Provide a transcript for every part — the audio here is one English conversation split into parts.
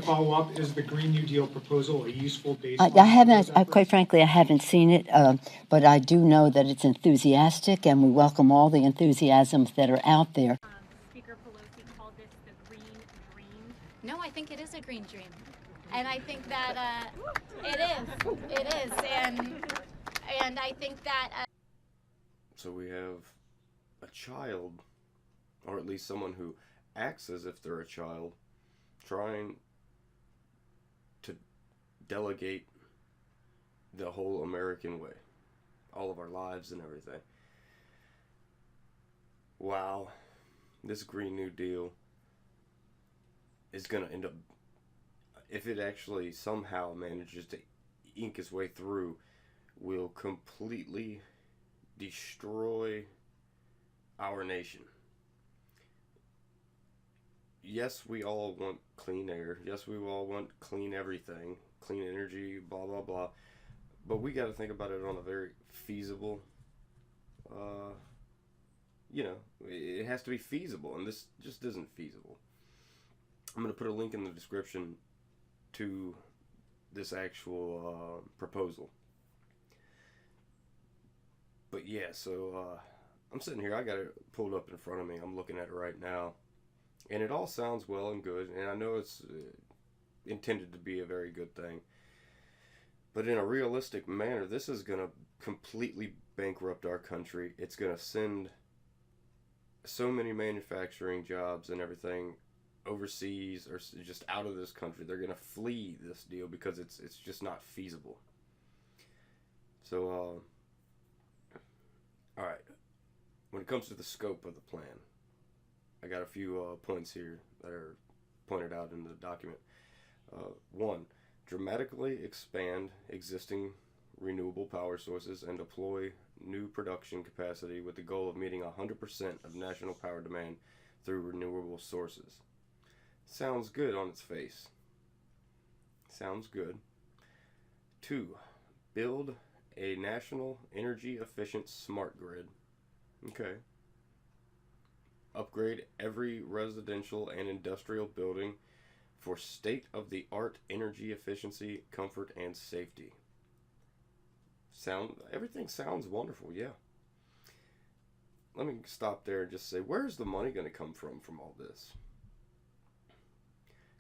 Follow up, is the Green New Deal proposal a useful I baseline? haven't, quite frankly, I haven't seen it, but I do know that it's enthusiastic, and we welcome all the enthusiasms that are out there. Speaker Pelosi called this the green dream. No, I think it is a green dream. And I think that it is. And I think that... So we have a child, or at least someone who acts as if they're a child, trying to delegate the whole American way, all of our lives and everything. Wow, this Green New Deal is going to end up, if it actually somehow manages to ink its way through, will completely destroy our nation. Yes, we all want clean air. Yes, we all want clean everything, clean energy, blah, blah, blah. But we got to think about it on a very feasible, it has to be feasible, and this just isn't feasible. I'm going to put a link in the description to this actual proposal. But yeah, so I'm sitting here, I got it pulled up in front of me, I'm looking at it right now. And it all sounds well and good, and I know it's intended to be a very good thing. But in a realistic manner, this is going to completely bankrupt our country. It's going to send so many manufacturing jobs and everything overseas or just out of this country. They're going to flee this deal because it's just not feasible. So, all right. When it comes to the scope of the plan, I got a few points here that are pointed out in the document. 1. Dramatically expand existing renewable power sources and deploy new production capacity with the goal of meeting 100% of national power demand through renewable sources. Sounds good on its face. Sounds good. 2. Build a national energy efficient smart grid. Okay. Upgrade every residential and industrial building for state-of-the-art energy efficiency, comfort, and safety. Everything sounds wonderful, yeah. Let me stop there and just say, where's the money going to come from all this?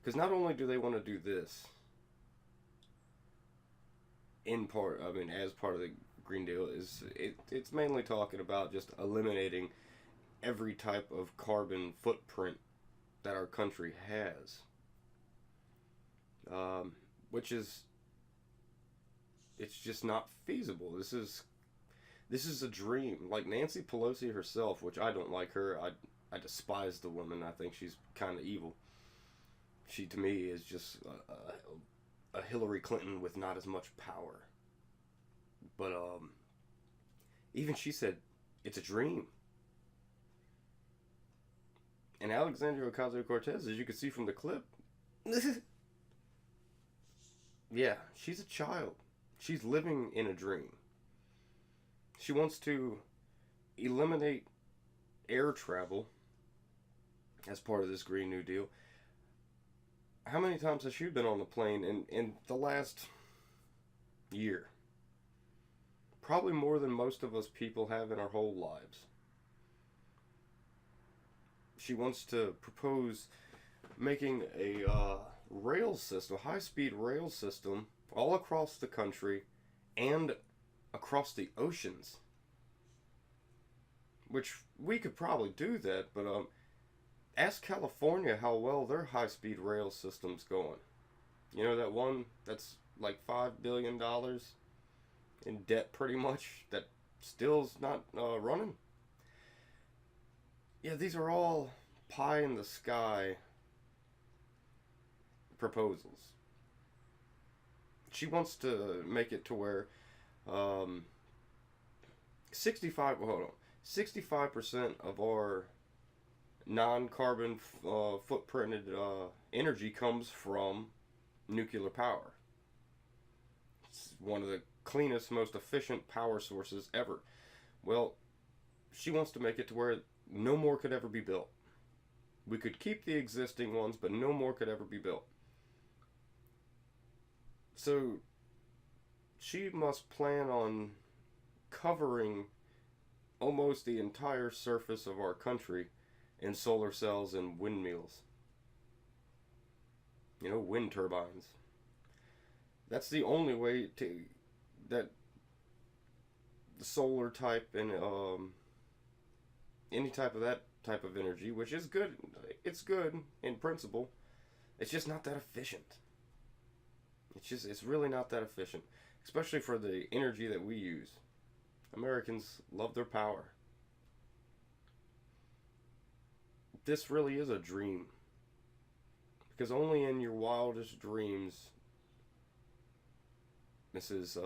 Because not only do they want to do this as part of the Green Deal, it's mainly talking about just eliminating every type of carbon footprint that our country has. Which is, it's just not feasible. This is a dream. Like Nancy Pelosi herself, which I don't like her. I despise the woman. I think she's kind of evil. She, to me, is just a Hillary Clinton with not as much power. But even she said it's a dream. And Alexandria Ocasio-Cortez, as you can see from the clip, yeah, she's a child. She's living in a dream. She wants to eliminate air travel as part of this Green New Deal. How many times has she been on the plane in the last year? Probably more than most of us people have in our whole lives. She wants to propose making a rail system, high-speed rail system, all across the country and across the oceans. Which we could probably do that, but ask California how well their high-speed rail system's going. You know that one that's like $5 billion in debt pretty much, that still's not running? Yeah, these are all pie-in-the-sky proposals. She wants to make it to where 65% of our non-carbon footprinted energy comes from nuclear power. It's one of the cleanest, most efficient power sources ever. Well, she wants to make it to where no more could ever be built. We could keep the existing ones, but no more could ever be built. So she must plan on covering almost the entire surface of our country in solar cells and windmills. You know, wind turbines. That's the only way to that the solar type and any type of that type of energy, which is good. It's good in principle. It's just not that efficient. It's really not that efficient, especially for the energy that we use. Americans love their power. This really is a dream, because only in your wildest dreams, Mrs.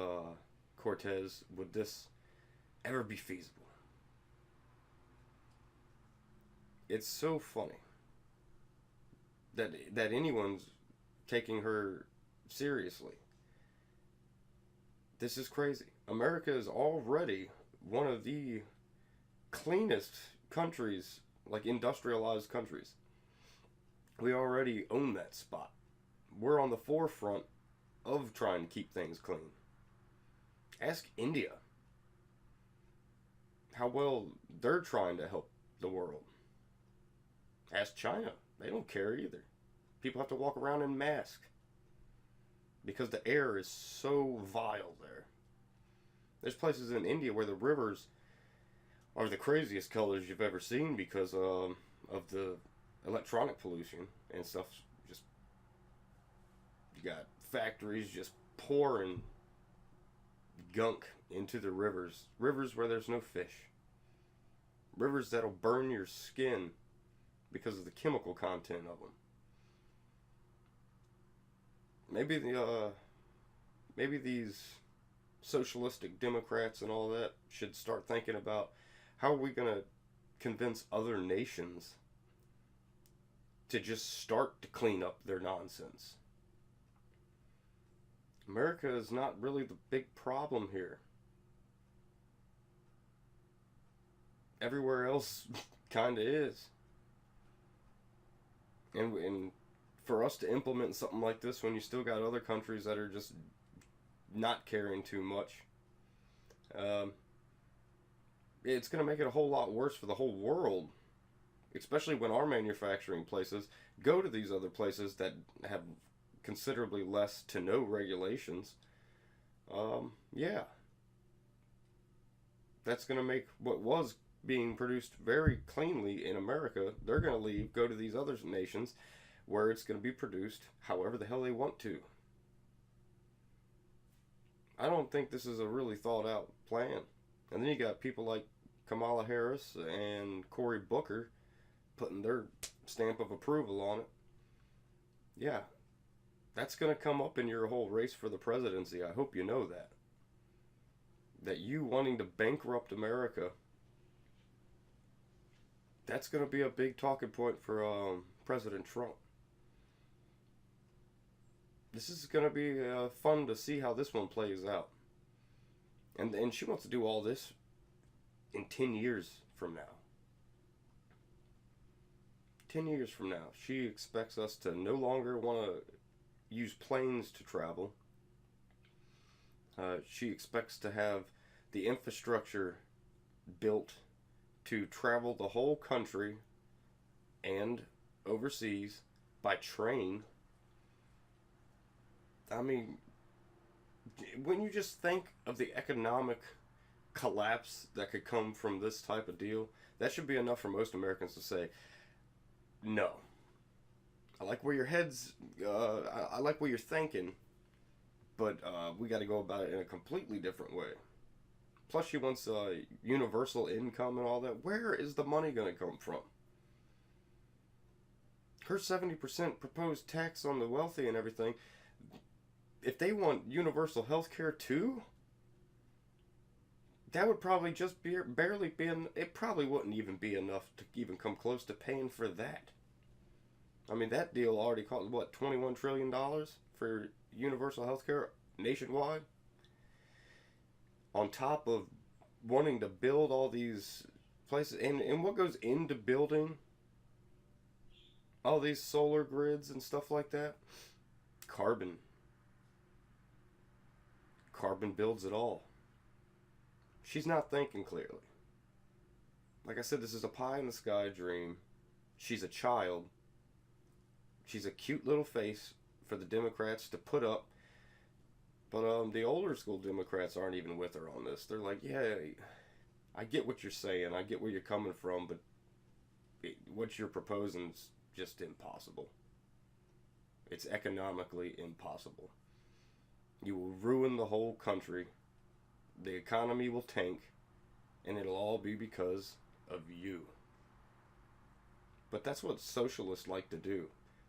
Cortez, would this ever be feasible. It's so funny that anyone's taking her seriously. This is crazy. America is already one of the cleanest countries, like industrialized countries. We already own that spot. We're on the forefront of trying to keep things clean. Ask India how well they're trying to help the world. Ask China. They don't care either. People have to walk around in masks because the air is so vile there. There's places in India where the rivers are the craziest colors you've ever seen because of the electronic pollution and stuff. Just, you got factories just pouring gunk into the rivers. Rivers where there's no fish. Rivers that'll burn your skin because of the chemical content of them. Maybe these socialistic Democrats and all that should start thinking about how are we going to convince other nations to just start to clean up their nonsense. America is not really the big problem here. Everywhere else kind of is. And for us to implement something like this when you still got other countries that are just not caring too much, it's going to make it a whole lot worse for the whole world, especially when our manufacturing places go to these other places that have considerably less to no regulations. Yeah, that's going to make what was being produced very cleanly in America, they're going to leave, go to these other nations where it's going to be produced however the hell they want to. I don't think this is a really thought out plan. And then you got people like Kamala Harris and Cory Booker putting their stamp of approval on it. Yeah, that's going to come up in your whole race for the presidency. I hope you know that. That you wanting to bankrupt America, that's going to be a big talking point for President Trump. This is going to be fun to see how this one plays out. And she wants to do all this in 10 years from now. 10 years from now, she expects us to no longer want to use planes to travel. She expects to have the infrastructure built to travel the whole country and overseas by train. I mean, when you just think of the economic collapse that could come from this type of deal, that should be enough for most Americans to say, no. I like where your head's, I like what you're thinking, but we got to go about it in a completely different way. Plus, she wants universal income and all that. Where is the money going to come from? Her 70% proposed tax on the wealthy and everything, if they want universal health care too, that would probably just barely be, it probably wouldn't even be enough to even come close to paying for that. I mean, that deal already cost, what, $21 trillion for universal health care nationwide? On top of wanting to build all these places, and what goes into building all these solar grids and stuff like that? Carbon. carbon builds it all. She's not thinking clearly. Like I said, this is a pie in the sky dream. She's a child. She's a cute little face for the Democrats to put up. But the older school Democrats aren't even with her on this. They're like, yeah, I get what you're saying. I get where you're coming from, but what you're proposing is just impossible. It's economically impossible. You will ruin the whole country. The economy will tank, and it'll all be because of you. But that's what socialists like to do.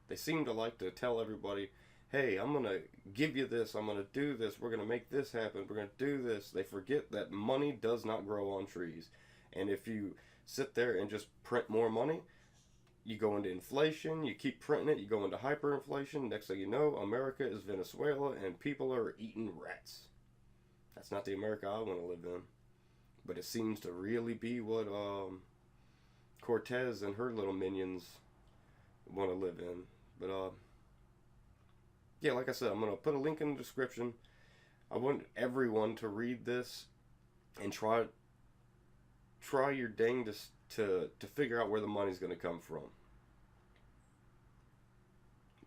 They seem to like to tell everybody, hey, I'm going to give you this, I'm going to do this, we're going to make this happen, we're going to do this. They forget that money does not grow on trees. And if you sit there and just print more money, you go into inflation, you keep printing it, you go into hyperinflation. Next thing you know, America is Venezuela and people are eating rats. That's not the America I want to live in. But it seems to really be what Cortez and her little minions want to live in. But yeah, like I said, I'm going to put a link in the description. I want everyone to read this and try your dangest to figure out where the money's going to come from.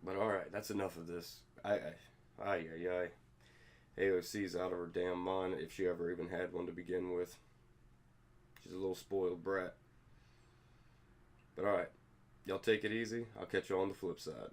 But alright, that's enough of this. AOC's out of her damn mind, if she ever even had one to begin with. She's a little spoiled brat. But alright, y'all take it easy. I'll catch you on the flip side.